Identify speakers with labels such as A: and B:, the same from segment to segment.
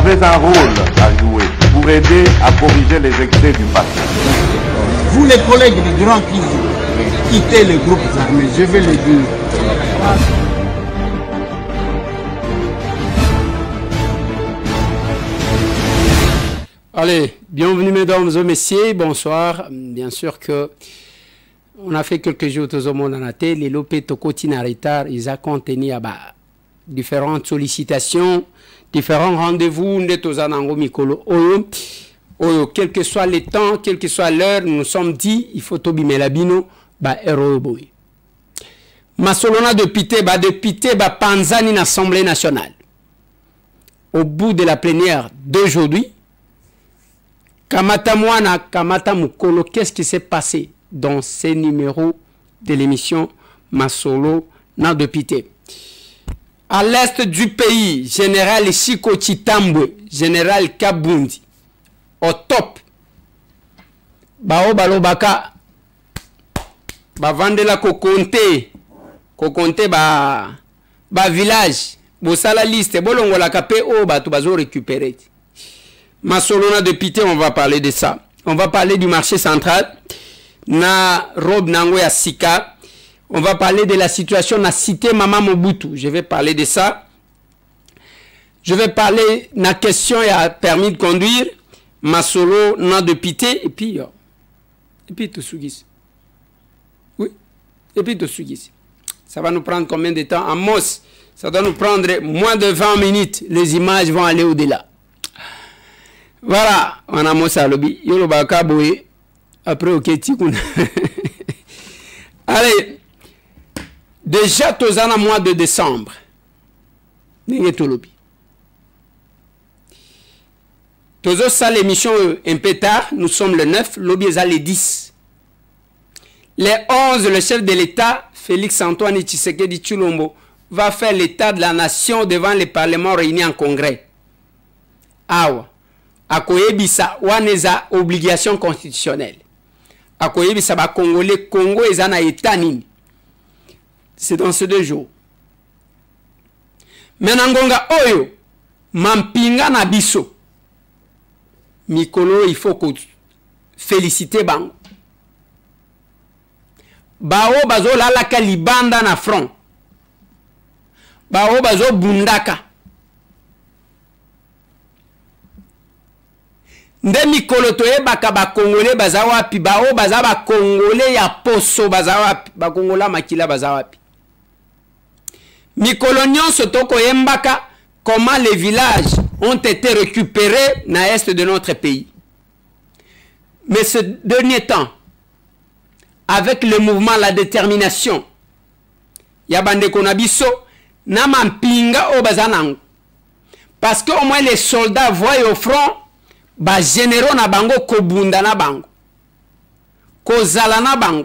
A: avez un rôle à jouer pour aider à corriger les excès du passé.
B: Vous les collègues des grands qui quittez les groupes armés, je vais le dire.
C: Allez, bienvenue mesdames et messieurs, bonsoir. Bien sûr que on a fait quelques jours au monde en athée, les lopés tokoti en retard, ils ont contenu différentes sollicitations, différents rendez-vous, quel que soit le temps, quel que soit l'heure, nous sommes dit, il faut tobi melabino, héros boy. Masolona de Pité, Panzani l'Assemblée nationale. Au bout de la plénière d'aujourd'hui, Kamata Mwana, Kamata Mukolo, qu'est-ce qui s'est passé dans ces numéros de l'émission Masolo na de Pité? À l'est du pays, général Chiko Chitambwe, général Kabundi, au top, Bao Balobaka, Vandela Kokonte, village, Bosala liste, Bolongola Kapé, tu vas récupérer. Masolona de Pité, on va parler de ça. On va parler du marché central. Na robe nango ya sika. On va parler de la situation na cité Mama Mobutu. Je vais parler de ça. Je vais parler na question ya permis de conduire. Masolo na de Pité. Et puis tout sugis. Oui. Et puis tout sugis. Ça va nous prendre combien de temps? En Mos, ça doit nous prendre moins de 20 minutes. Les images vont aller au-delà. Voilà, on a mon salobi. Après, ok, allez, déjà, tous en mois de décembre. Tous ça l'émission un peu tard, nous sommes le 9, lobby est le 10. Les 11, le chef de l'État, Félix-Antoine Tshisekedi Tshilombo, va faire l'état de la nation devant le Parlement réuni en congrès. Awa. Akoyebisa waneza obligation constitutionnelle. Akoyebisa ba Congolais Congo ezana etanini. C'est dans ces 2 jours. Menangonga oyo mampinga na biso. Mikolo il faut que féliciter bango. Bao bazo lalaka libanda na front. Bao bazo bundaka. Nde mikolo toyebaka ba Congolais baza wapi, bao baza ba Congolais ya poso baza wapi, ba Kongola makila baza wapi. Mikolo nyonso tokoyembaka comment les villages ont été récupérés na est de notre pays. Mais ce dernier temps, avec le mouvement, la détermination, ya bande konabiso na mampinga o bazanang. Parce que au moins les soldats voient au front ba généraux na bango kobunda na bango. Kozala na bango.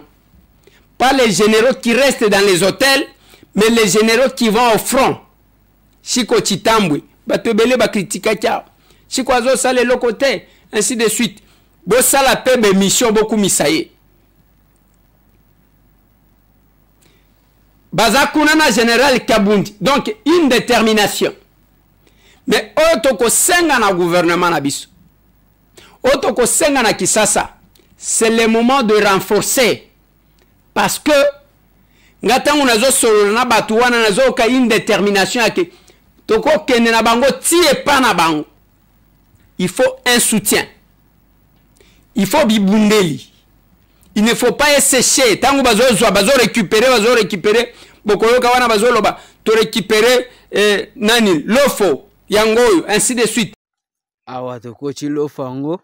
C: Pas les généraux qui restent dans les hôtels, mais les généraux qui vont au front. Chiko Chitambwe, batebele ba kritika kia. Chiko azo sale le côté, ainsi de suite. Bo sala pebe mission beaucoup misaye. Bazakuna na général Kabundi. Donc une détermination. Mais otoko senga na gouvernement na biso. Otoko senga na Kisasa, c'est le moment de renforcer. Parce que, ngatangu nazo solo na batu wana nazo ka une détermination yake. Toko kene na bango tie pa na bango. Il faut un soutien. Il faut bibundeli. Il ne faut pas sécher. Tangu bazo récupérer. Bokolo kawana bazo loba. To récupérer nani lofo yangoyo ainsi de suite.
D: Awa toko chi lofango.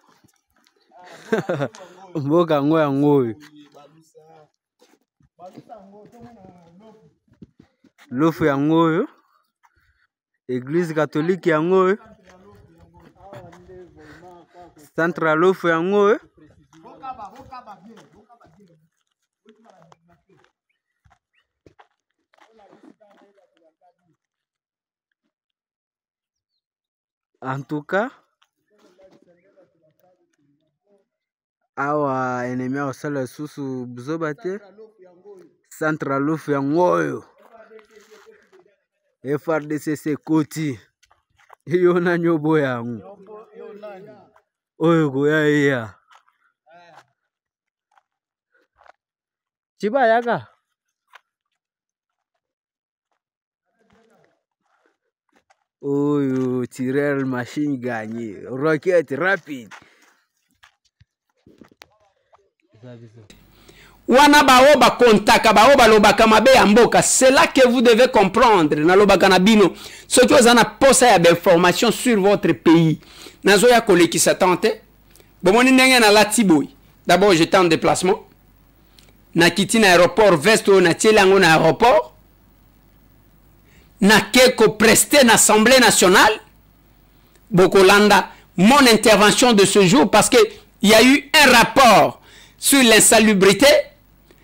D: Mboka ngo yangoyo. Lofu yangoyo. Église catholique yangoyo. Central lofu yangoyo. En tout cas, awa ennemi au sala susu buzobate Central lofu yangoyo. FRDC Koti. Yo na nyobo yangu. Oyo goya iya. Chiba yaka. Oyo tirel machine gagné. Rocket rapide.
C: Wana bao ba kontaka bao ba lobaka mabe ya mboka. C'est là que vous devez comprendre na lobaka na bino. Ce que vous en a posé à d'informations sur votre pays. Nazo ya kolekisa tante. Bomoni ndenge na latiboy. D'abord j'étais en déplacement. Na kiti na aéroport vesto na tielango na aéroport. Na keko presté na Assemblée nationale. Bokolanda mon intervention de ce jour parce que il y a eu un rapport sur l'insalubrité,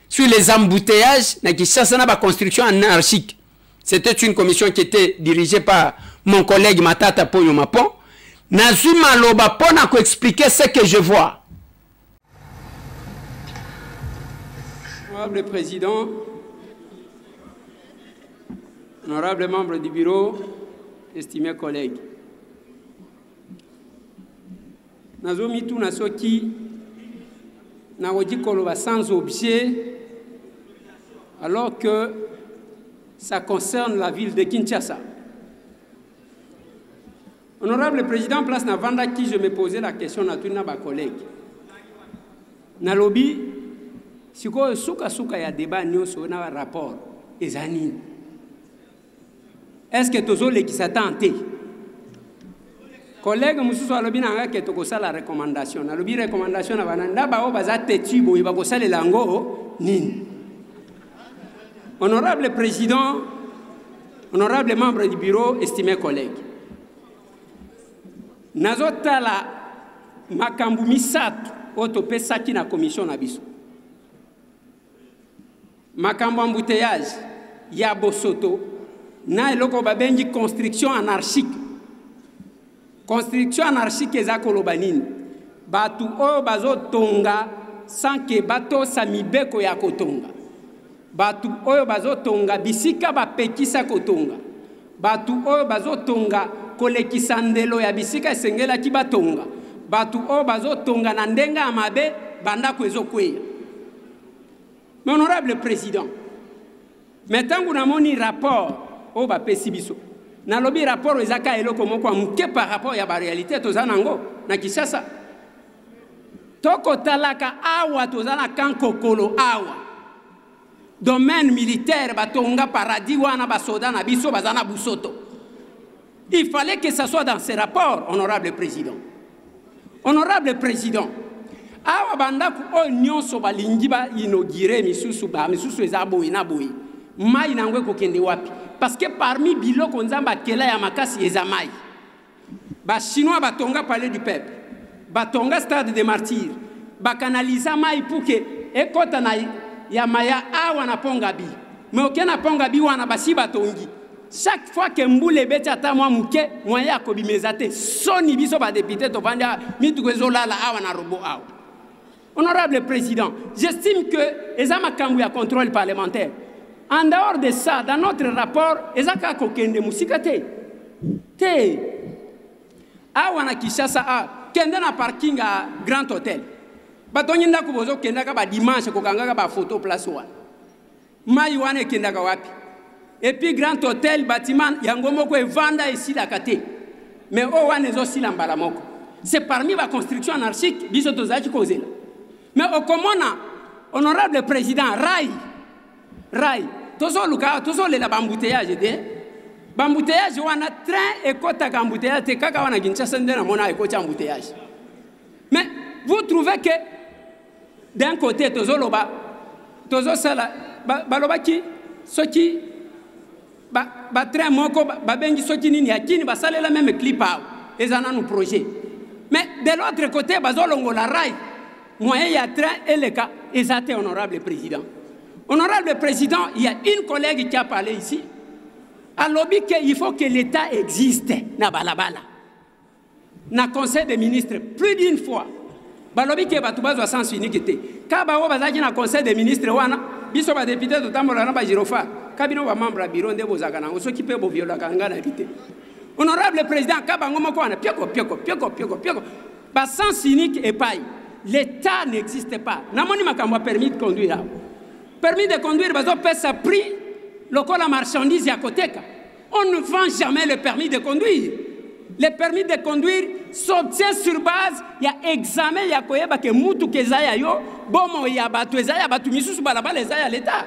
C: sur les embouteillages, na Kinshasa na ba construction anarchique. C'était une commission qui était dirigée par mon collègue Matata Ponyo Mapon. Nazuma loba pona ko expliquer ce que je vois. Honorable Président, honorables membres du bureau, estimés collègues, Nazumi tout nasoki Naroji Koloba sans objet alors que ça concerne la ville de Kinshasa. Honorable Président, place na vanda qui je me posais la question à tous mes collègues. Nalobi, si ko suka ya débat nyonso na rapport ezani. Est-ce que tozo le qui s'attend? Collègue mususu alobi nanga ke tokosa la recommandation. Nalobi recommandation na bananda ba o bazate tibo iba kosala lango nini. Honorable Président, honorable membre du bureau, estimés collègues. Nazotala makambu misatu otopesaki na commission na biso. Makambu embouteillage ya Bosoto na eloko babengi construction anarchique. Construction anarchique eza koloba nini? Batu oyo bazotonga sans que bato samibeko ya kotonga. Batu oyo bazotonga bisika bapekisa kotonga. Batu oyo bazotonga kolekisa ndelo ya bisika esengela ki batonga. Batu oyo bazotonga na ndenga ya mabe bandako ezokweya. Mais honorable Président, maintenant que nous avons un rapport au bapesi biso, na lobi rapport ezaka eloko moko muke par rapport ya ba réalité tozanango na Kinshasa. Toko talaka awa tozana kankokolo awa. Domaine militaire batonga paradis wana basoda na biso bazana busoto. Il fallait que ça soit dans ces rapports, honorable Président. Honorable Président, awa bandaku o nyonso balingi ba inauguré misusu ezabo inaboyi. Mai nangwe kokende wapi? Parce que parmi biloko nzamba kela ya makasi ezamai. Ba chinois batonga palais du peuple. Batonga stade des martyrs. Ba canaliser mai pour que ekota na ya maya awa na pongabi. Mais okena pongabi wana basi batongi. Chaque fois que mboule beti ata mwa muke moya kobimezate soni biso ba député to banda mitukezola la awa na robo awa. Honorable Président, j'estime que les amakambu ya contrôle parlementaire. En dehors de ça, dans notre rapport, ezaka kokende musikate. Te. Awa na Kinshasa a kende na parking à Grand Hôtel. Batonyi ndako bozo kenda ka ba dimanche kokanga ka ba photo place wana. Mai wana kenda ka wapi? Et puis Grand Hôtel bâtiment yango moko evanda ici la kate. Mais o wana ezo sila mbala moko. C'est parmi la construction anarchique biso tozaki kozela. Mais au commandant, honorable Président, Rai, tozo le la bambouteillage de bambouteillage wana train et kota bambouteillage te kaka wana Kinshasa ndena mona ekota embouteillage. Mais vous trouvez que d'un côté tozo sala baloba ki soki ba train moko ba bengi soki nini yakini ba sala la même clip ezana nous projet. Mais de l'autre côté bazolongo la Rai moyen ya train et le cas exact, honorable Président. Honorable Président, il y a une collègue qui a parlé ici. À lobby qu'il faut que l'État existe. Na balabala. Na conseil des ministres plus d'une fois. Ba lobby que batubazo a sens unique était. Kaba o bazaki na conseil des ministres wana biso ba député to tambola na ba girofa. Kabino ba membre bureau nde bozaka na so ki pe bo viola kanga na kité. Honorable président, sens unique et paille. L'État n'existe pas. Namoni makamwa permis de conduire. Permis de conduire, bazo pesa prix, local la marchandise à côté. On ne vend jamais le permis de conduire. Le permis de conduire s'obtient sur base, il y a examen, il y a koyeba ke mutu kezaya yo, bomo ya batu ezaya batu misusu balabala ezaya l'État.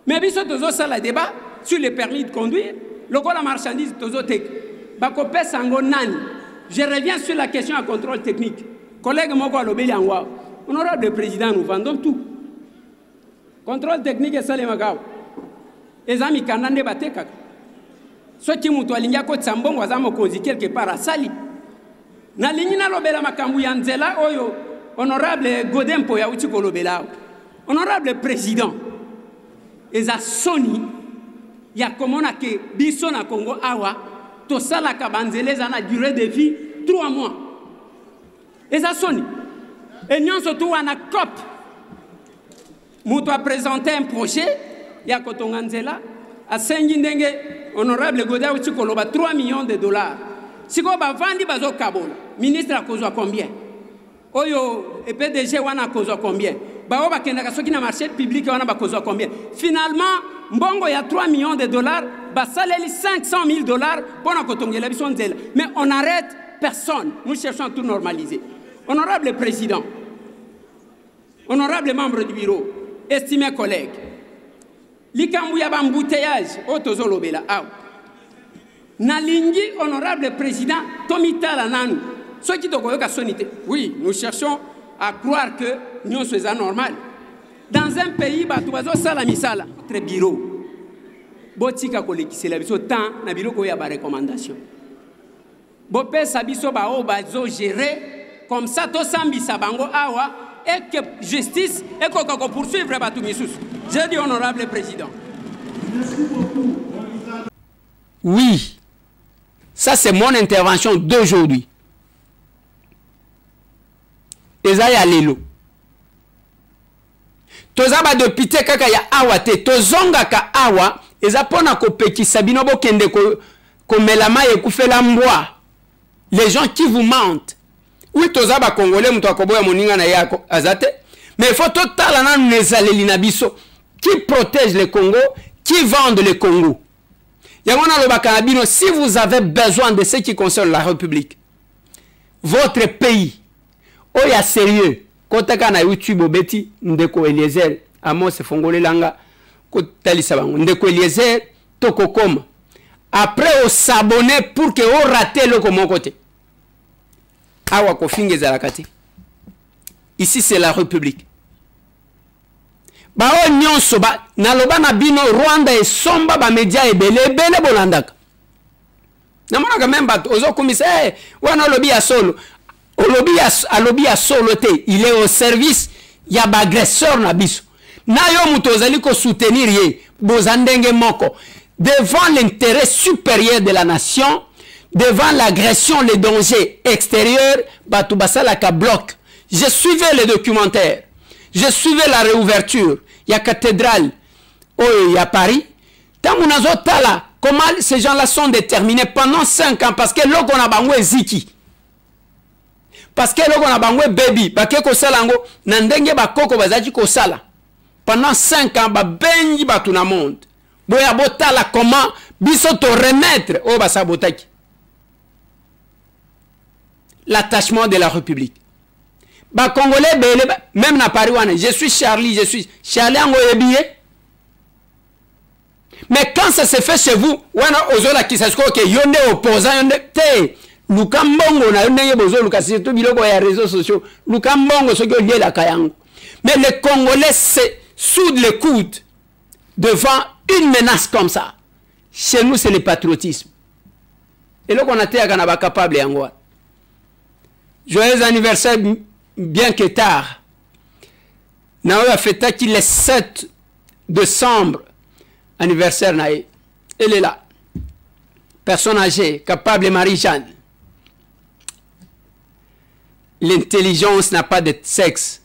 C: Mais biso tozo sala débat sur le permis de conduire, local la marchandise tozo tek. Bako pesa ngo nani. Je reviens sur la question à contrôle technique. Collègue Moko Alobeli Angwa, honorable président, nous vendons tout. Contrôle technique et ça les magao. Les amis kanande bateka. Ceux qui m'ont aligné à côté Sambon, wazamo kozi quelque part à Sali. Na ligne na lobela makambu yanzela oyo. Honorable Godempo ya uti kolobela. Honorable président. Eza Sony ya komona ke biso na Congo awa to sala kabanzele za na durée de vie 3 mois. Eza Sony. Et nous surtout wana COP. Mutu a présenté un projet ya kotonganzela a Sengindenge honorable Goda uti koloba 3 millions de dollars. Siko ba vandi bazo kabola. Ministre a kozwa combien? Oyo et PDG wana kozwa combien? Ba oba kenda soki na marché public wana ba kozwa combien? Finalement mbongo ya 3 millions de dollars ba saleli 500 000 dollars pour na kotongela biso nzela. Mais on arrête personne. Nous cherchons à tout normaliser. Honorable président, honorable membre du bureau, estimés collègues, likambu ya bambouteillage otozolobela aw. Nalingi honorable président Tomitala nanu. Ceux qui tokoyoka sonité. Oui, nous cherchons à croire que nous sommes anormal. Dans un pays batubazo sala misala, très bureau. Botika kolekisi la biso temps na bureau ko ya ba recommandation. Bopé sabiso ba o bazo gérer comme ça to sambisa bango awa et que justice et qu'on poursuivre batu misusu. J'ai dit honorable président. Oui. Ça c'est mon intervention d'aujourd'hui. Ezaya lelo. Tozaba député kaka ya awa te tozonga ka awa eza pona ko pekisa bino bo kende ko melama e kufela mbwa. Les gens qui vous mentent. Oui, tozaba congolais muto akoboya moninga na yako azate. Mais il faut total na nezaleli na biso qui protège le Congo, qui vendent le Congo. Yamona lobaka bino, si vous avez besoin de ce qui concerne la République, votre pays, oya sérieux, kotaka na YouTube obeti ndeko Eliezer, Amos Fongole Langa, kotalisa bango ndeko Eliezer tokokoma. Après on s'abonner pour que on rate le comme côté. Awa kofinge za lakati. Ici c'est la République. Ba o nyonso ba naloba na bino Rwanda e somba ba media e bele bolandaka. Namona ka même bat ozo komisa wana lobi ya solo. Alobi ya solo te, il est au service ya ba agresseur na biso. Na yo muto ozali ko soutenir ye bozandenge moko devant l'intérêt supérieur de la nation, devant l'agression, les dangers extérieurs, batu basala ka bloc. Je suivais les documentaires. Je suivais la réouverture. Il y a cathédrale. Oh, il y a Paris. Tant qu'on a tala, comment ces gens-là sont déterminés pendant 5 ans parce que l'on a bangwe ziki. Parce que l'on a bangwe baby. Parce que ko salango nandenge ba koko bazaji ko sala. Pendant 5 ans ba benyi ba tout na monde. Boya botala comment biso to remettre au basabotaki. L'attachement de la République. Ba Congolais, même na Paris, je suis Charlie, en Oyebie. Mais quand ça se fait chez vous, wana ozola kisasko ke yonde opposant yonde te lukambongo na yonde yebozo lukasi to biloko ya réseaux sociaux lukambongo so lié la kayango. Mais les Congolais se soudent les coudes devant une menace comme ça. Chez nous c'est le patriotisme. Et là qu'on a été à capable yango. Joyeux anniversaire bien que tard. Naoya fêta qui le 7 décembre anniversaire nae. Elle est là. Personne âgée, capable Marie-Jeanne. L'intelligence n'a pas de sexe.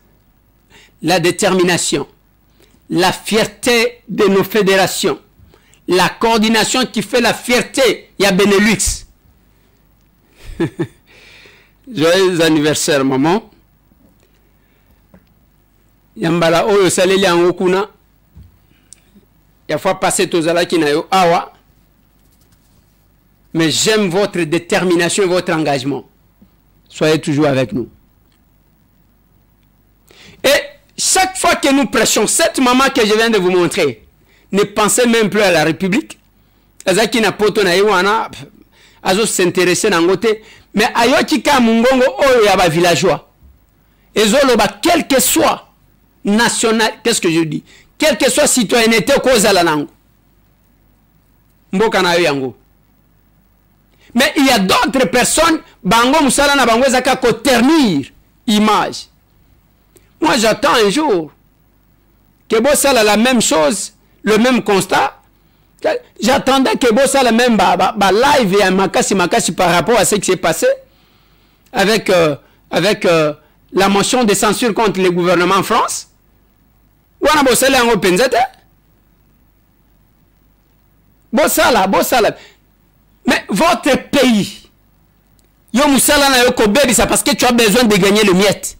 C: La détermination, la fierté de nos fédérations, la coordination qui fait la fierté. Il y a Benelux. Joyeux anniversaire, maman. Yambala oyo saleli yango kuna. Ya fois passé tozalaki na yo awa. Mais j'aime votre détermination et votre engagement. Soyez toujours avec nous. Et chaque fois que nous prêchons, cette maman que je viens de vous montrer, ne pensez même plus à la République. Azaki na poto na yewana azo s'intéresser na ngote, mais ayoki ka mungongo oyo ya ba villageois. Ezoloba quel que soit national, qu'est-ce que je dis? Quelle que soit citoyenneté kozala nango. Mboka na yo yango. Mais il y a d'autres personnes, bango musala na bango zaka ko ternir image. Moi j'attends un jour que Bossala la même chose, le même constat. J'attendais que Bossala même live et makasi par rapport à ce qui s'est passé avec la motion de censure contre le gouvernement en France. Wana Bossala en openzete. Bossala. Mais votre pays, yo musala na yo ko bebisa parce que tu as besoin de gagner le miette.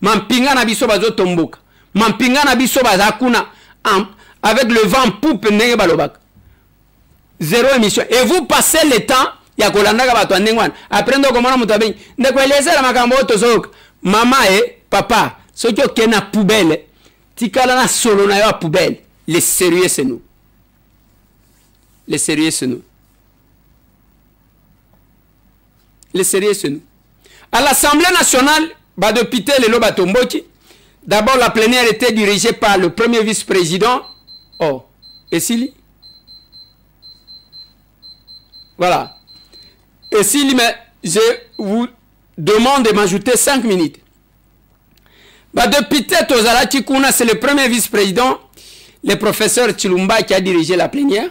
C: Mampinga na biso bazo tomboka. Mampinga na biso bazakuna avec le vent poupe ndenge balobaka. Zéro émission. Et vous passez le temps ya kolanda ka bato ndengwana. Après ndo komona mutu abengi. Ndeko elezela makambo tozoka. Mama papa, soki okena poubelle, tikala na solo na yo poubelle. Les sérieux c'est nous. Les sérieux c'est nous. Les sérieux c'est nous. À l'Assemblée nationale, Badopité Lelo Batomboki, d'abord la plénière était dirigée par le premier vice-président. Oh, Essili. Voilà. Essili, mais je vous demande de m'ajouter 5 minutes. Badopité Tozala Chikuna, c'est le premier vice-président, le professeur Chilumba qui a dirigé la plénière.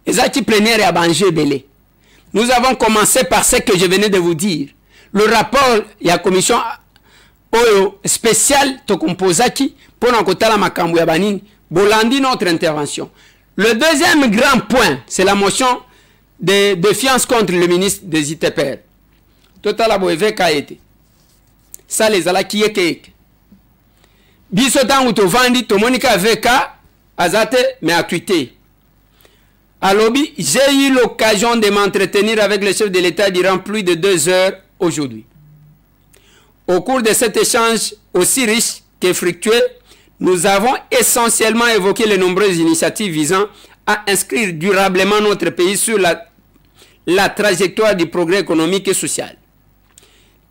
C: Et cette plénière est à Banjé Belé. Nous avons commencé par ce que je venais de vous dire. Le rapport, il y a commission spéciale to composaki pour la makambu ya banini bolandi notre intervention. Le deuxième grand point, c'est la motion de défiance contre le ministre des ITPR. Total aboeve kaete. Ça les ala qui yeke. Biso tangu to vandi to monika veka azate mais a tweeté. À Lobby, j'ai eu l'occasion de m'entretenir avec le chef de l'État durant plus de 2 heures aujourd'hui. Au cours de cet échange aussi riche que fructueux, nous avons essentiellement évoqué les nombreuses initiatives visant à inscrire durablement notre pays sur la trajectoire du progrès économique et social.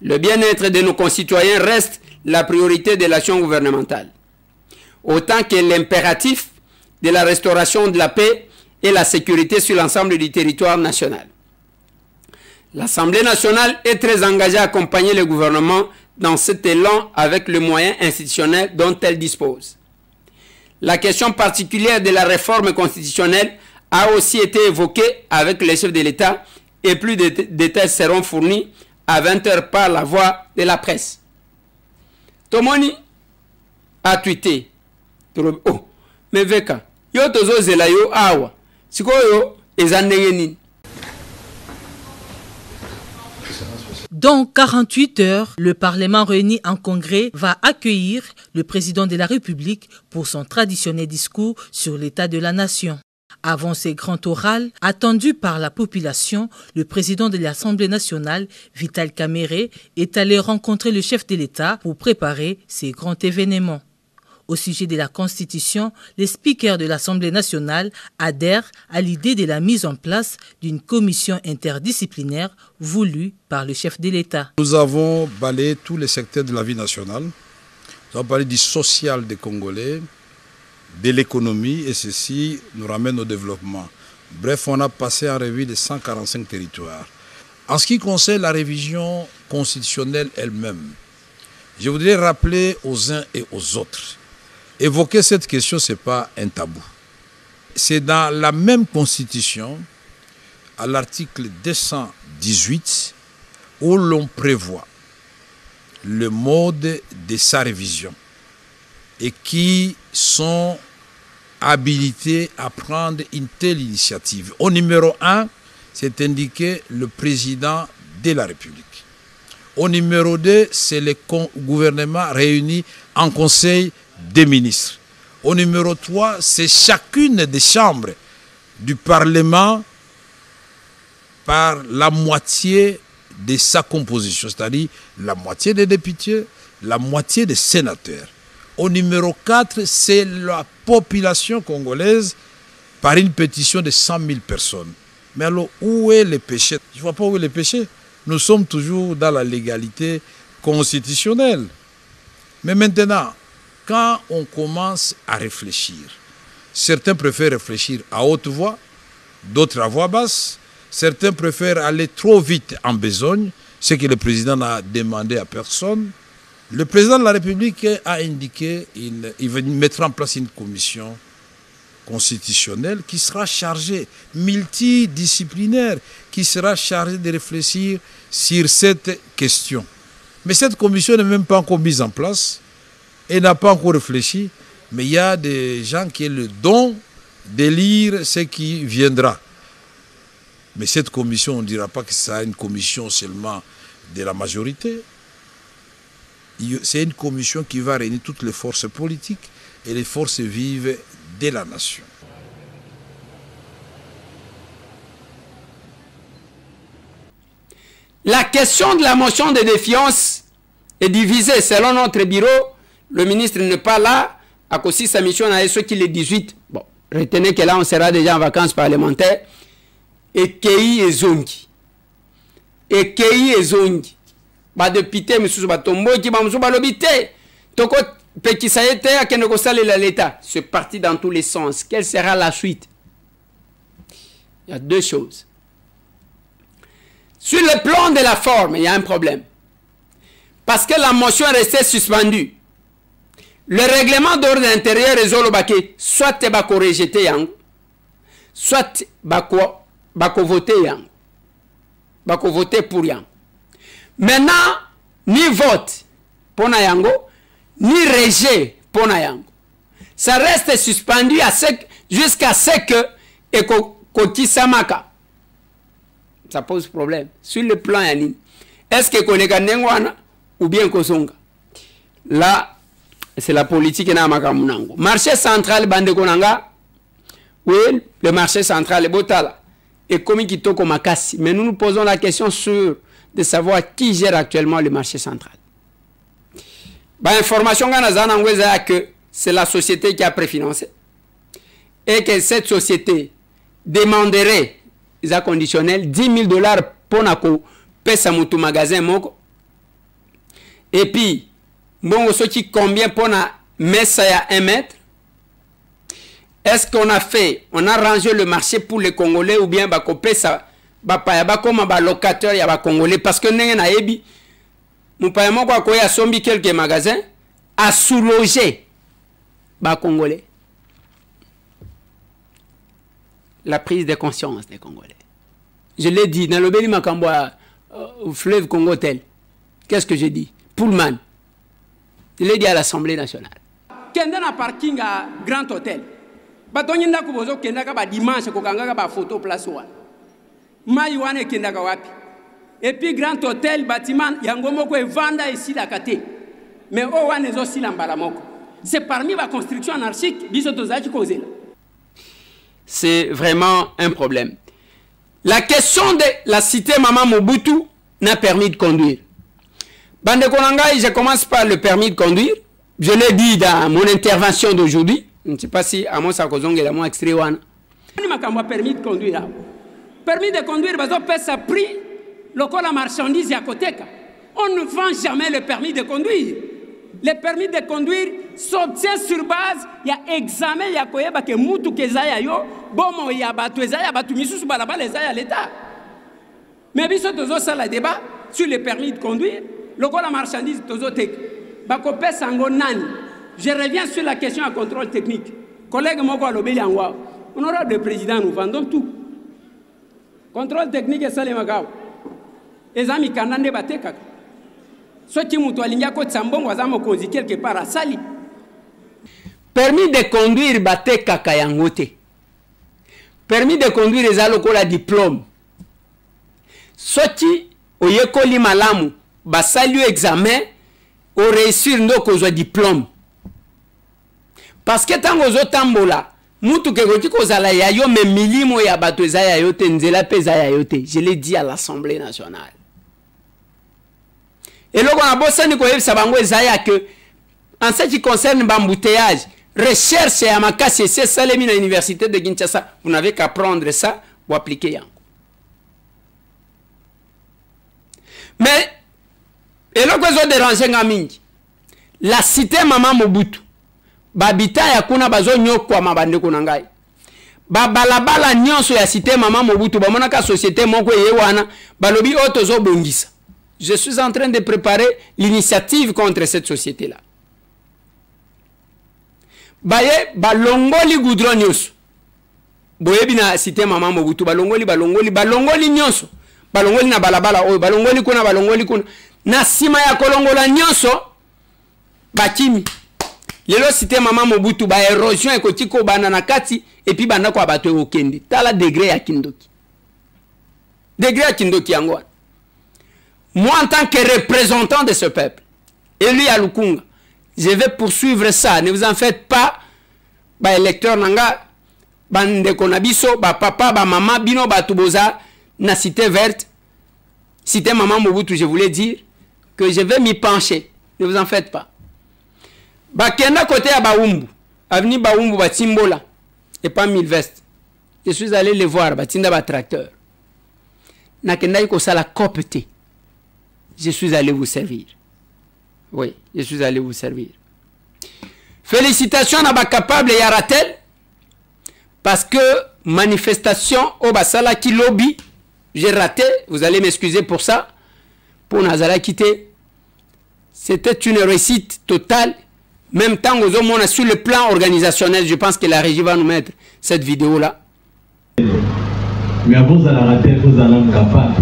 C: Le bien-être de nos concitoyens reste la priorité de l'action gouvernementale, autant que l'impératif de la restauration de la paix et la sécurité sur l'ensemble du territoire national. L'Assemblée nationale est très engagée à accompagner le gouvernement dans cet élan avec les moyens institutionnels dont elle dispose. La question particulière de la réforme constitutionnelle a aussi été évoquée avec les chefs de l'État et plus de détails seront fournis à 20 h par la voie de la presse. Tomoni a tweeté. Oh, mais veka, yo tozo zela yo awa. Sikoyo ezandenge nini?
E: Dans 48 heures, le Parlement réuni en congrès va accueillir le président de la République pour son traditionnel discours sur l'état de la nation. Avant ces grands orales, attendus par la population, le président de l'Assemblée nationale, Vital Kamerhe, est allé rencontrer le chef de l'État pour préparer ces grands événements. Au sujet de la Constitution, les speakers de l'Assemblée nationale adhèrent à l'idée de la mise en place d'une commission interdisciplinaire voulue par le chef de l'État.
F: Nous avons balayé tous les secteurs de la vie nationale. Nous avons parlé du social des Congolais, de l'économie, et ceci nous ramène au développement. Bref, on a passé en revue les 145 territoires. En ce qui concerne la révision constitutionnelle elle-même, je voudrais rappeler aux uns et aux autres, évoquer cette question, ce n'est pas un tabou. C'est dans la même constitution, à l'article 218, où l'on prévoit le mode de sa révision et qui sont habilité à prendre une telle initiative. Au numéro 1, c'est indiqué le président de la République. Au numéro 2, c'est le gouvernement réuni en conseil des ministres. Au numéro 3, c'est chacune des chambres du Parlement par la moitié de sa composition, c'est-à-dire la moitié des députés, la moitié des sénateurs. Au numéro 4, c'est la population congolaise par une pétition de 100 000 personnes. Mais alors, où est le péché? Je ne vois pas où est le péché. Nous sommes toujours dans la légalité constitutionnelle. Mais maintenant, quand on commence à réfléchir, certains préfèrent réfléchir à haute voix, d'autres à voix basse. Certains préfèrent aller trop vite en besogne, ce que le président n'a demandé à personne. Le président de la République a indiqué qu'il va mettre en place une commission constitutionnelle qui sera chargée, multidisciplinaire, qui sera chargée de réfléchir sur cette question. Mais cette commission n'est même pas encore mise en place et n'a pas encore réfléchi. Mais il y a des gens qui ont le don de lire ce qui viendra. Mais cette commission, on ne dira pas que c'est une commission seulement de la majorité. C'est une commission qui va réunir toutes les forces politiques et les forces vives de la nation.
C: La question de la motion de défiance est divisée. Selon notre bureau, le ministre n'est pas là. À cause de sa mission, à ce qu'il est 18. Bon, retenez que là, on sera déjà en vacances parlementaires. Et Kei et Zongi. Et Kei et Zongi. Ba député, monsieur Batombo, qui va me lobité. Toko Pekisaete a Kenokosale l'État. C'est parti dans tous les sens. Quelle sera la suite? Il y a deux choses. Sur le plan de la forme, il y a un problème. Parce que la motion est restée suspendue. Le règlement d'ordre intérieur résout le baquet. Soit tu vas rejeter yang, soit tu vas voter yang. Bako voter pour yang. Maintenant, ni vote pour Nayango, ni rejet pour Nayango. Ça reste suspendu jusqu'à ce que Koti Samaka. Ça pose problème. Sur le plan Yanine, est-ce que Kolega Nengwana ou bien Kosonga? Là, c'est la politique na makamunango. Marché central bande konanga. Oui, le marché central est Botala. Et comme Kitoko Makasi. Mais nous nous posons la question de savoir qui gère actuellement le marché central. Bah, information que c'est la société qui a préfinancé. Et que cette société demanderait les conditionnels 10 000 $ pour nako pesa mutu magasin moko. Et puis, bon, ce qui combien pour na messa ya 1 mètre? Est-ce qu'on a rangé le marché pour les Congolais ou bien bako pesa bapaya comme ba locataire ya ba Congolais parce que n'engue na yebi mupaya moko akoya sombi quelques magasins à sous-loger ba Congolais. La prise de conscience des Congolais. Je l'ai dit dans le Béni Makamboa au fleuve Congo tel. Qu'est-ce que j'ai dit? Pullman. Je l'ai dit à l'Assemblée nationale. Kenda na parking à Grand Hôtel. Batonyi ndako bozo kenda ka ba dimanche ko kanga ka ba photo place wa. Mai wane kenda ka wapi? Et puis Grand Hôtel bâtiment yango moko e vanda ici la kate. Mais o wane zo sila mbala moko. C'est parmi la construction anarchique biso tozaki kozela. C'est vraiment un problème. La question de la cité Maman Mobutu n'a permis de conduire. Bande Konangai, je commence par le permis de conduire. Je l'ai dit dans mon intervention d'aujourd'hui. Je ne sais pas si Amos Sakozong est mon extrait. Permis de conduire. Permis de conduire, ça prix, la marchandise à côté. On ne vend jamais le permis de conduire. Le permis de conduire s'obtient sur base, il y a examen, il y a quoi que mutu kezaya yo, bon il y a batu ezaya batu misusu balaba les aya l'État. Mais biso tozo ça le débat sur le permis de conduire, la marchandise tozo tek. Bako pesa ngo nani. Je reviens sur la question à contrôle technique. Collègue moko alobeli angwa. Honorable le président, nous vendons tout. Contrôle technique et ça les magao. Ezami kanande bateka. Permis de conduire bate kaka yango te. Permis de conduire eza lokola diplôme. Soti oyekoli malamu basali examen o réussir ndo kozwa diplôme. Parce que tango ozotambola mutu kekoti kozala ya yo me milimo ya bato eza ya yo te nzela pe eza ya yo te. Je l'ai dit à l'Assemblée nationale. Et loko na bosani koyebisa bango eza ya que en ce qui concerne l'embouteillage, recherche à Makassi, c'est ça l'université de Kinshasa. Vous n'avez qu'à prendre ça ou appliquer yango. Mais, et là que déranger ngamingi, la cité Mama Mobutu, babita ya kuna bazo nyokwa mabande kunangai. Balabala nyonso ya cité Mama Mobutu, bamonaka société moko yewana, balobi otozo bongisa. Je suis en train de préparer l'initiative contre cette société-là. Baye balongoli goudron nyonso. Boyebi na cité Mama Mobutu balongoli nyonso. Balongoli na balabala oyo balongoli kuna na sima ya kolongola nyonso bakimi. Lelo cité Mama Mobutu ba érosion ekotiko bana na kati et puis banda kwa bato okende. Tala degré ya kindoki. Degré ya kindoki yango. Moi en tant que représentant de ce peuple, élu à Lukunga, je vais poursuivre ça. Ne vous en faites pas. Ba électeur nanga, bande konabiso, ba papa, ba maman, bino ba tuboza, na cité verte, cité Mama Mobutu, je voulais dire que je vais m'y pencher. Ne vous en faites pas. Ba kenda côté à Baumbu, avenue Baumbu, ba Timbola, et pas 1000 vestes. Je suis allé les voir, ba Tinda ba tracteur. Na kenda yiko sala copte. Je suis allé vous servir. Oui, je suis allé vous servir. Félicitations à Bakapable et à Ratel. Parce que manifestation au Basala qui lobby, j'ai raté, vous allez m'excuser pour ça. Pour Nazala quitter. C'était une réussite totale. Même temps, on a sur le plan organisationnel, je pense que la régie va nous mettre cette vidéo-là.
G: Mais avant, vous allez rater, vous allez être capable.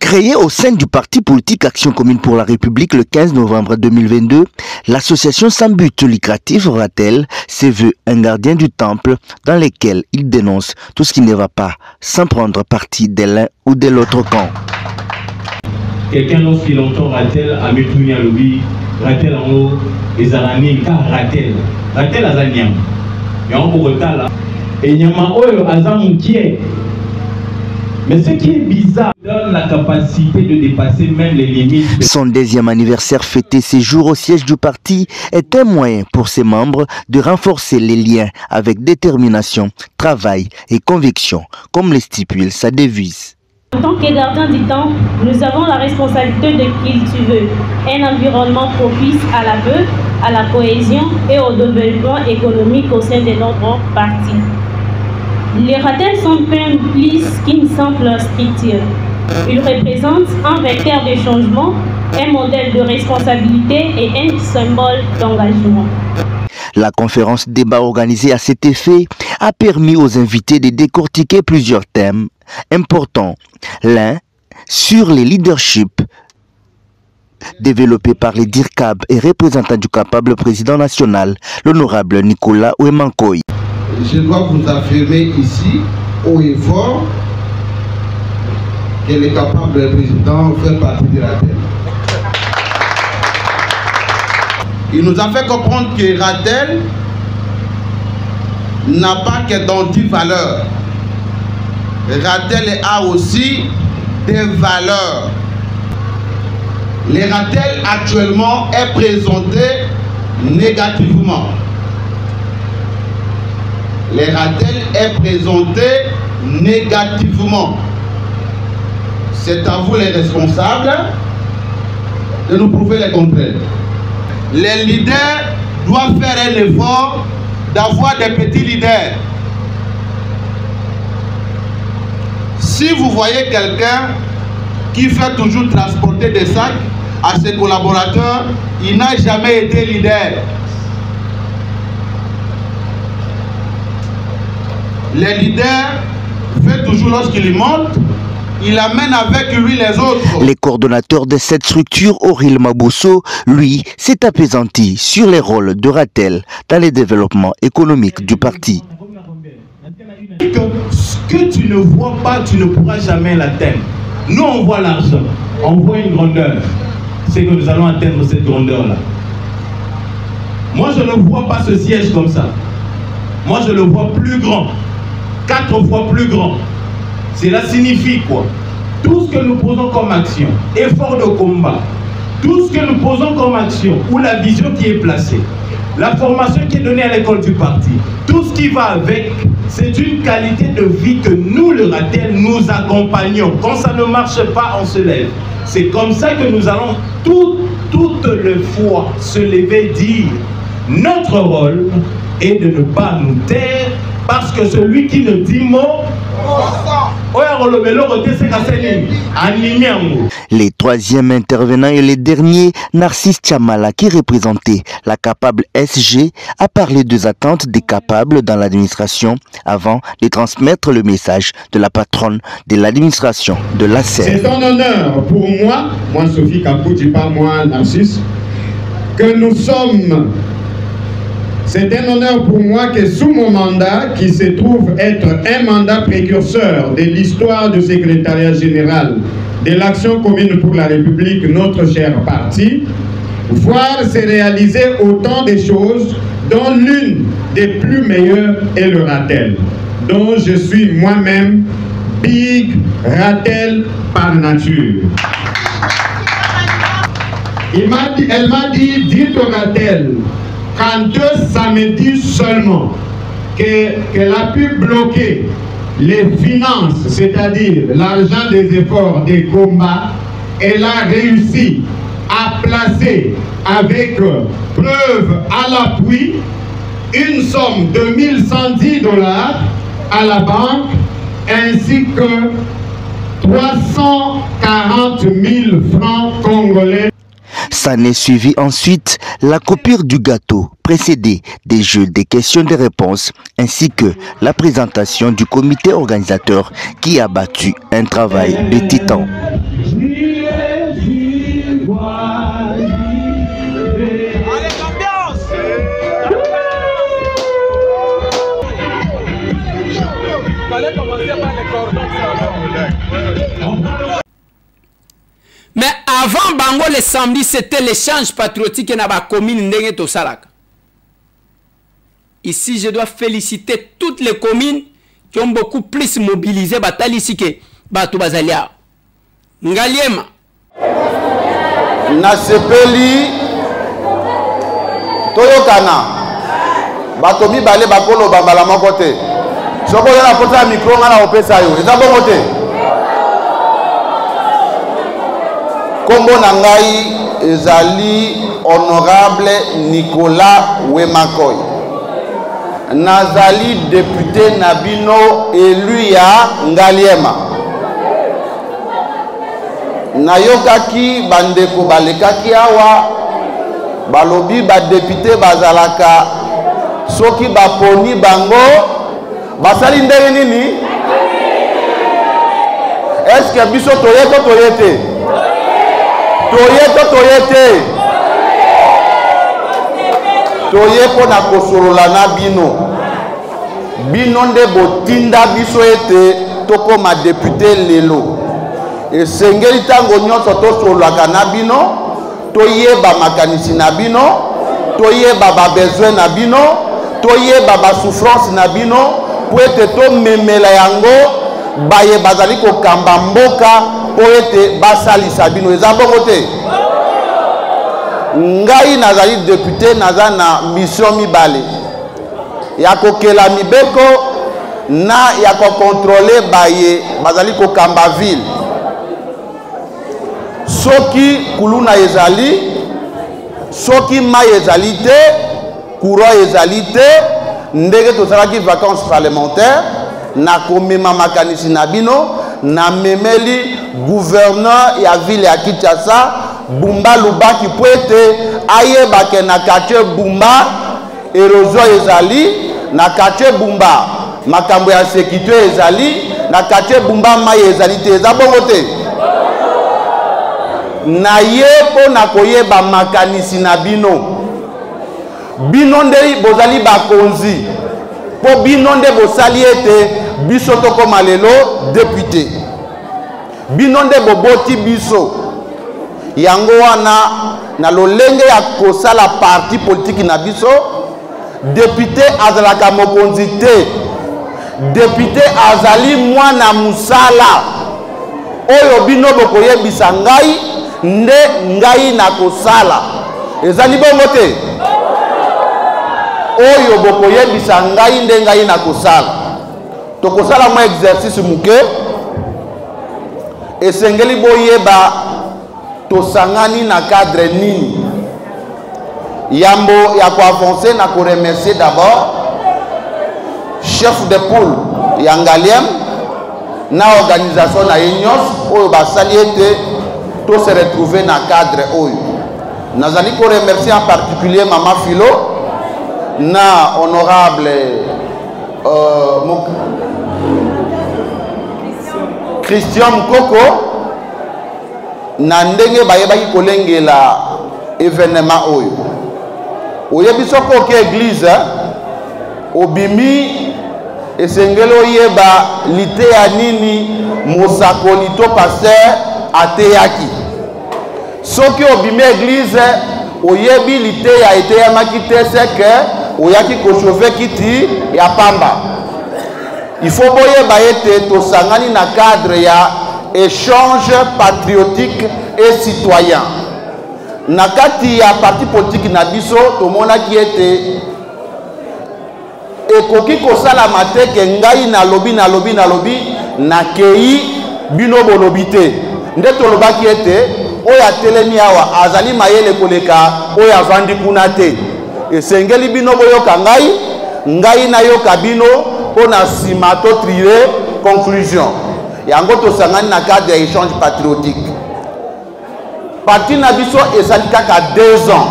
H: Créée au sein du parti politique Action Commune pour la République le 15 novembre 2022, l'association sans but lucratif Ratel se veut un gardien du temple dans lequel il dénonce tout ce qui ne va pas sans prendre parti de l'un ou de l'autre camp.
G: Quelqu'un lorsqu'il entend Ratel a mis à lobby, Ratel en haut, les aranis, car Ratel a zaniam. Et en Bogota là, et Nyama Oyo Azamoukier. Mais ce qui est bizarre, donne la capacité de dépasser même les limites.
H: Son deuxième anniversaire fêté ces jours au siège du parti est un moyen pour ses membres de renforcer les liens avec détermination, travail et conviction, comme le stipule sa devise.
I: En tant que gardien du temps, nous avons la responsabilité de cultiver un environnement propice à la paix, à la cohésion et au développement économique au sein de notre parti. Les Ratels sont bien plus qu'une simple structure. Ils représentent un vecteur de changement, un modèle de responsabilité et un symbole d'engagement.
H: La conférence débat organisée à cet effet a permis aux invités de décortiquer plusieurs thèmes importants. L'un sur les leaderships développés par les DIRCAB et représentant du capable président national, l'honorable Nicolas Ouemankoy.
B: Je dois vous affirmer ici, haut et fort, que le capable président fait partie de Ratel. Il nous a fait comprendre que Ratel n'a pas que dans 10 valeurs. Ratel a aussi des valeurs. Le Ratel actuellement est présenté négativement. Le Ratel est présenté négativement. C'est à vous les responsables de nous prouver le contraire. Les leaders doivent faire un effort d'avoir des petits leaders. Si vous voyez quelqu'un qui fait toujours transporter des sacs à ses collaborateurs, il n'a jamais été leader. Les leaders font toujours lorsqu'ils montent, il amène avec lui les autres.
H: Le coordonnateur de cette structure, Auril Mabosso, lui, s'est apaisanti sur les rôles de Ratel dans le développement économique du parti.
G: Ce que tu ne vois pas, tu ne pourras jamais l'atteindre. Nous, on voit l'argent, on voit une grandeur. C'est que nous allons atteindre cette grandeur-là. Moi, je ne vois pas ce siège comme ça. Moi, je le vois plus grand. 4 fois plus grand. Cela signifie quoi? Tout ce que nous posons comme action, effort de combat, tout ce que nous posons comme action, ou la vision qui est placée, la formation qui est donnée à l'école du parti, tout ce qui va avec, c'est une qualité de vie que nous, le Ratel, nous accompagnons. Quand ça ne marche pas, on se lève. C'est comme ça que nous allons toute le fois se lever et dire notre rôle est de ne pas nous taire, parce que celui qui ne dit mot,
H: les troisième intervenants et les derniers, Narcisse Chamala, qui représentait la capable SG, a parlé des attentes des capables dans l'administration avant de transmettre le message de la patronne de l'administration de la SER.
J: C'est un honneur pour moi Sophie Kapouti, pas moi Narcisse, que nous sommes. C'est un honneur pour moi que sous mon mandat, qui se trouve être un mandat précurseur de l'histoire du secrétariat général de l'Action commune pour la République, notre cher parti, voir se réaliser autant de choses dont l'une des plus meilleures est le Ratel, dont je suis moi-même Big Ratel par nature. Elle m'a dit, dites au Ratel, quand 2 samedis seulement qu'elle a pu bloquer les finances, c'est-à-dire l'argent des efforts des combats, elle a réussi à placer avec preuve à l'appui une somme de $1110 à la banque ainsi que 340 000 francs congolais.
H: S'en est suivi ensuite la coupure du gâteau, précédée des jeux des questions et des réponses, ainsi que la présentation du comité organisateur qui a battu un travail de titan.
C: Mais avant Bango le samedi, c'était l'échange patriotique dans la commune Ndenge Tosalaka. Ici, je dois féliciter toutes les communes qui ont beaucoup plus mobilisé Batali Sike, Batu Bazalia. Ngaliema.
K: Nasepeli Toyokana. Batomi Bale Bakolo Bambala Mokote. Soko yana kota micro ngana opesa yo. Eza bongo te. Kombo Nangai ezali honorable Nicolas Wemakoy. Nazali député Nabino élu ya Ngaliema. Nayokaki bandeko balekaki awa balobi ba député bazalaka soki baponi bango basali ndenge nini? Est-ce que biso toyete? Toye pona kosolola na bino nde botinda biso ete tokoma député lelo esengeli tango nyonso tosololaka na bino toyeba makanisi na bino toyeba babesoin na bino toyeba basouffrance na bino po ete tomemela yango baye bazali kokamba mboka po ete basalisa bino. Eza bongo te? Ngai nazali député naza na mission mibale ya kokela mibeko na ya kokontrole baye bazali kokamba ville. Soki kuluna ezali, soki mai ezali te, courant ezali te, ndenge tosalaki vacances parlementaires na komema makanisi na bino na memeli gouverneur ya ville ya Kinshasa Bumba Lubaki po ete ayebake na quartier Bumba érosion ezali, na quartier Bumba makambo ya sécurité ezali, na quartier Bumba Mai ezali te eza bongo te na ye po na koyeba makanisi na bino bino nde bozali bakonzi po bino nde bosali ete biso tokoma lelo député bino nde boboti biso yango wana na lolenge ya kosala parti politique na biso député azalaka mokonzi te député azali mwana musala oyo bino bokoyebisa ngai nde ngai na kosala ezali bongo te oyo bokoyebisa ngai nde ngai na kosala tokosala mwa exercice muke esengeli boyeba tosangani na cadre nini yambo ya koavancer na koremercier d'abord chef de poule ya Ngaliem na organisation na ye nyonso oyo basali ete to se retrouver na cadre oyo nazali ko remercier en particulier Mama Philo na honorable Christian Mkoko na ndenge bayebaki kolengela événement oyo oyebiso ko ke église obimi esengeli oyeba lite ya nini mosakoli to pasteur ateyaki soki obimi église oyebi lite ya eteyamaki te seke oyaki koshove kiti ya pamba il faut boyeba ete tosangani na cadre ya échange patriotique et citoyen na kati ya parti politique na biso tomonaki ete ekoki kosalama te ke ngai nalobi nakei bino bolobi te nde tolobaki ete oyo atelemi awa azali mayele koleka oyo avandi kuna te esengeli bino boyoka ngai nayoka bino mpo na nsima to trire conclusion yango tosangani na cadre ya échange patriotique parti na biso ezali kaka 2 ans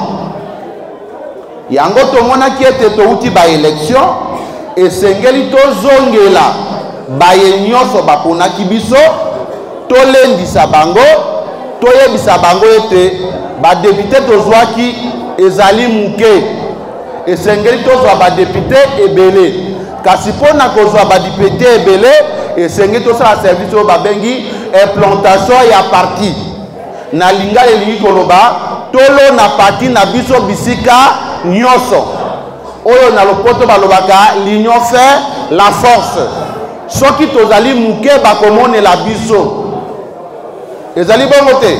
K: yango tomonaki ete touti baélection esengeli tozongela baye nyonso baponaki biso tolendisa bango toyebisa bango ete badepute tozwaki ezali muke esengeli tozwa badepute ebele kasi mpona kozwa badepute ebele esengeli tosala service oyo babengi implantation ya parti na lingala elingi koloba tolona parti na biso bisika nyonso oyo na lopoto balobaka l'union fait la force soki tozali muke bakomonela biso ezali bongo te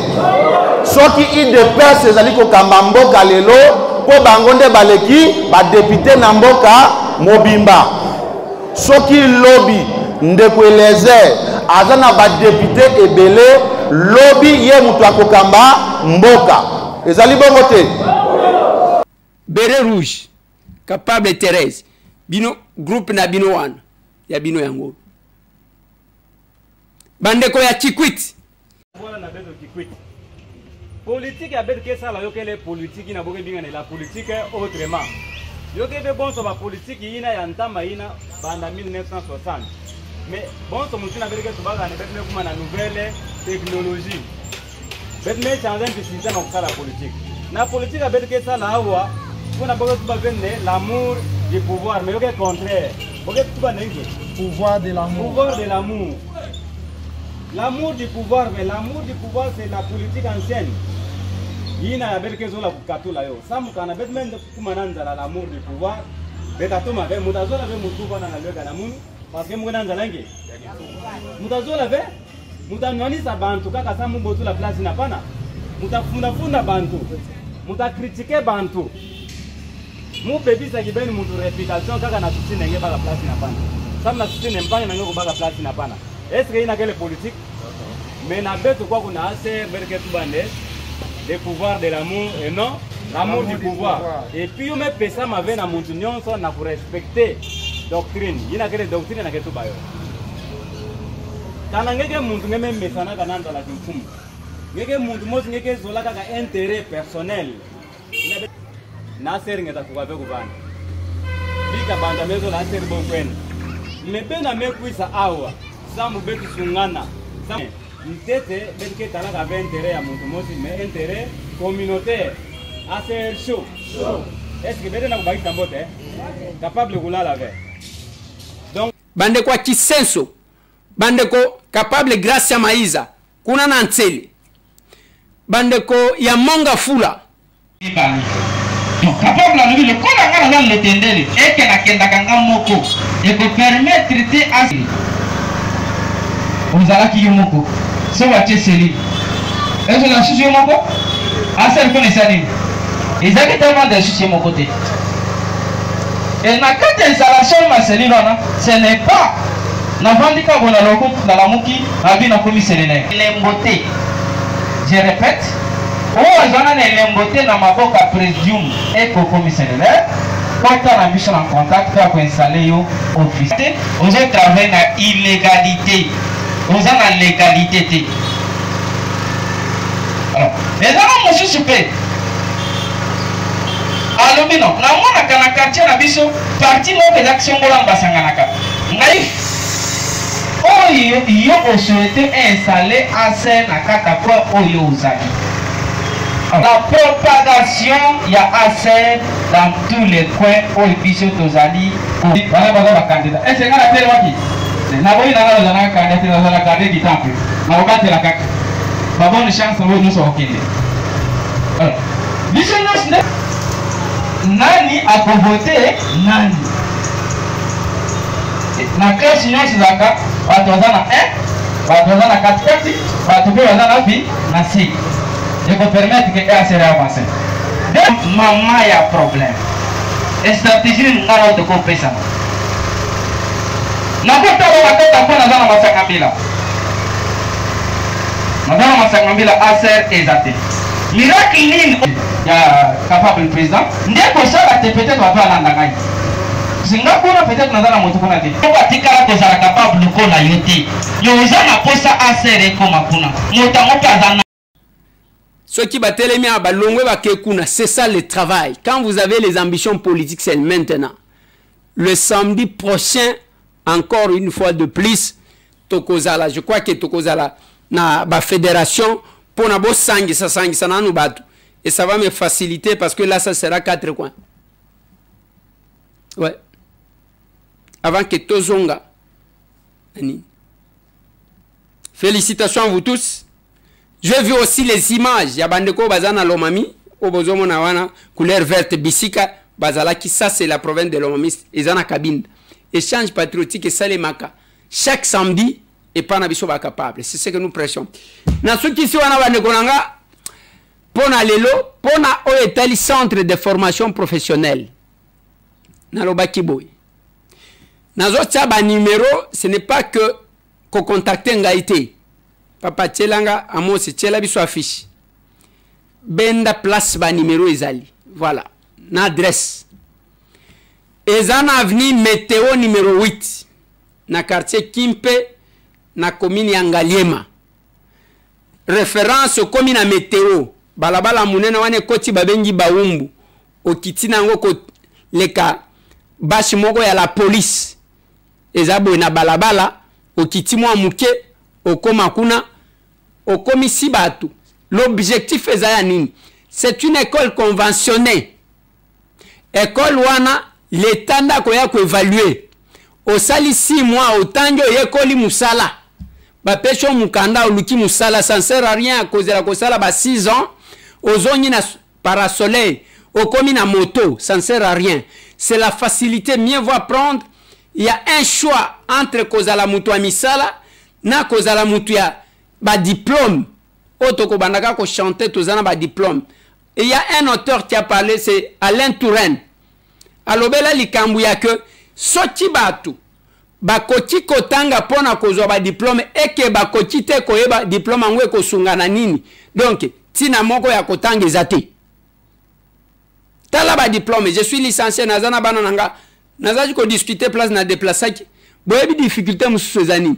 K: soki IDPS ezali kokamba mboka lelo po bango nde baleki badepute na mboka mobimba soki lobi ndeko Elezer aza na badepute ebele lobi ye mutu akokamba mboka ezali bongo te
C: Beret rouge capable Thérèse bino groupe na bino wana ya bino yango bandeko ya Chikwit
L: voilà na bezo Chikwit politique ya bezo ke sala yokele politique na boke binga la politique autrement yokebe bonso ba politique ina ya ntama ina banda 1960 mais bonso mutuna bezo ke tubaga ne bezo kuma na nouvelle technologie bezo me changer de système pour la politique na politique ya bezo ke sala hawa kuna boke tuba vende l'amour du pouvoir mais yoke contraire boke tuba nenge pouvoir de l'amour l'amour du pouvoir, mais l'amour du pouvoir c'est la politique ancienne. Il y a des gens qui ont katula yo. Sam kana betmen kumananza l'amour du pouvoir. Bekatuma ve mutazola ve mutuba na lwega na munu parce que mwananza lange. Mutazola ve mutanwanisa bantu kaka samu botu la place na pana. Mutafunda bantu. Mutacritiquer bantu. Mu bebisa kibeni mutu réputation kaka na sisi nenge baka place na pana. Sam na sisi nempanga nango baka place na pana. Est-ce qu'il y a quelle politique? Mais n'a pas quoi qu'on a assez des pouvoirs de l'amour et non l'amour du pouvoir. Et puis on met ça ma veine à mon union on a pour respecter doctrine. Il y a quelle doctrine na ketu bayo. Kana ngeke muntu ngeme mesana kana ndala kimfumu. Ngeke muntu mosi ngeke zola kaka intérêt personnel. Na ser ngeta kuba be kubana. Bika banda mezo la ser bokwena. Mais bena me kuisa awa. Samu betu sungana. Ntete betike talaka avait intérêt à Montomosi, mais intérêt communautaire. ACR chaud. Est-ce que bete na kubaki tambote capable de rouler avec. Donc
C: bandeko wa Kisenso, bandeko capable grâce à Maiza, kuna na Ntsele. Bandeko ya Monga Fula.
M: Donc capable à lui le kola ngana le tendele et que na kenda kanga moko et que permettre de à vous allez qui moko so wa tseli est-ce que la sujet moko à celle connaissez ni ils avaient tellement de sujet mon côté et na carte d'installation ma cellule là ce n'est pas na vandika bona loko dans la muki abi na commissaire les beauté je répète oh azana les beauté na maboka présidium et co commissaire quand on a mis en contact pour installer yo office on a travaillé na illégalité on a la légalité alors les gens monsieur super alors mais non na mona kana quartier na biso parti no des actions bola basanganaka ngai oh yo on souhaite installer ACR na kata kwa oyo uzaki la propagation il y a ACR dans tous les coins au biso tozali voilà ba candidat est-ce que la télé waki na boyi na la candidat na la candidat du temple na obate la kaka ba bonne chance on nous okende alors biso nani akovote nani na classe nyonso zaka bato baza na 1 bato baza na katikati bato mpe baza na bi na C je peux permettre que ACR avance donc mama ya problème et stratégie ngala de compétence na kota wakata kwa na masakambila madame masakambila ACR ezate miracle nini ya capable président ndeko sala te peut-être va pas l'andangai Singapore peut-être nazana moto kuna te ko batikala ko sala capable ko na yote yo uzana posa ACR ko makuna motango kazana
C: ceux qui batelemi a balongwe bakekuna, c'est ça le travail. Quand vous avez les ambitions politiques, c'est maintenant. Le samedi prochain, encore une fois de plus, Tokozala, je crois que Tokozala na ba fédération pour na bo sangi sa na batu. Et ça va me faciliter parce que là ça sera 4 coins. Ouais. Avant que Tozonga. Félicitations à vous tous. J'ai vu aussi les images. Il y a Bandeko Bazana Lomami, Obozomo Nawana, couleur verte, Bissika, Bazalaki, ça c'est la province de Lomami, Ezana Kabine. Échange patriotique et Salemaka. Chaque samedi, et pas Nabiso va capable. C'est ce que nous prêchons. Dans ce qui sont à Bandekonanga, Pona Lelo, Pona Oetali centre de formation professionnelle. Nalobaki Boy. Nazo Tchaba numéro, ce n'est pas que contacter Ngaïté. Papa Tchelanga, Amos Tchela biso affiche. Benda place ba numéro ezali. Voilà. Na adresse. Ezana avenue météo numéro 8. Na quartier Kimpe, na commune Yangaliema. Référence au commune à météo. Balabala munena wane koti babengi baumbu. Okiti nango ko leka bashi moko ya la police. Ezabo na balabala. Okiti mwa muke. Okoma kuna. Okomi sibatu. L'objectif est nini? C'est une école conventionnée. École wana l'État n'a koya ko évaluer. Au sali 6 mois autant yo yekoli musala. Ba pecho mukanda oluki musala ça ne sert à rien à cause de la kosala ba 6 ans. Ozongi na parasoleil, okomi na moto, ça ne sert à rien. C'est la facilité, mieux vaut prendre. Il y a un choix entre kozala mutu a misala na kozala mutu ya ba diplôme. Otoko bandaka ko chanter tozana ba diplôme. Et il y a un auteur qui a parlé, c'est Alain Touraine. Alobela likambu ya que soti batu bakoti kotanga pona kozwa ba diplôme et que bakoti te koyeba diplôme ngwe ko sungana nini. Donc tina moko ya kotanga ezate. Tala ba diplôme, je suis licencié nazana bana nanga. Nazaji ko discuter place na déplaçaki. Boyebi difficulté mususu zani.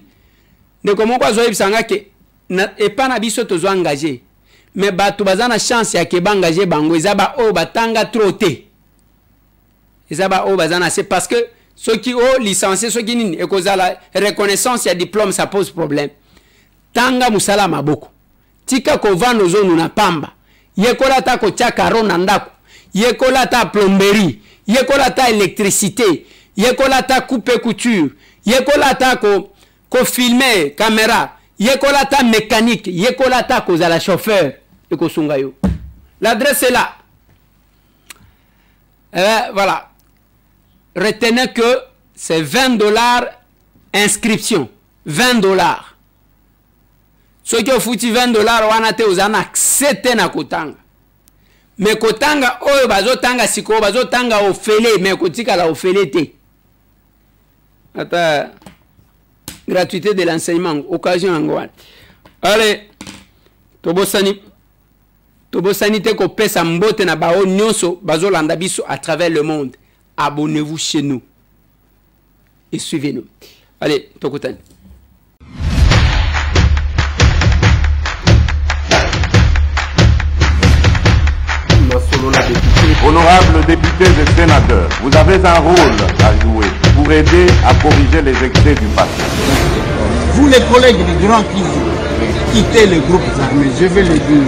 C: De comment quoi zoyebi sanga ke et pas na biso tozo engagé. Mais batu bazana chance ya ke bangager bango ezaba o batanga trop te. Ezaba o bazana c'est parce que ceux qui ont licencié, ceux qui n'ont pas la reconnaissance, il y a diplôme, ça pose problème. Tanga musala maboko. Tika kovano zonu na pamba. Yekola ta ko chakaro nandako. Yekola ta plomberie. Yekola ta électricité. Yekola ta coupe couture. Yekola ta ko filmer caméra. Yekola ta mécanique. Yekola ta ko la chauffeur. Eko sungayo. L'adresse est là. Voilà. Retenez que c'est $20 inscription. $20. Ceux qui ont foutu $20, on a accepté na kotanga. Mais kotanga, oyo bazotanga siko, bazotanga ofele, mais kotika la ofele te. Ata gratuité de l'enseignement, occasion angouane. Allez, tobosani te ko pesa mbote na bao nyonso bazolanda biso à travers le monde. Abonnez-vous chez nous et suivez-nous. Allez, tokutani.
A: Honorables députés et sénateurs, vous avez un rôle à jouer pour aider à corriger les excès du passé.
N: Vous les collègues du Grand qui quittez les groupes armés, je vais le dire.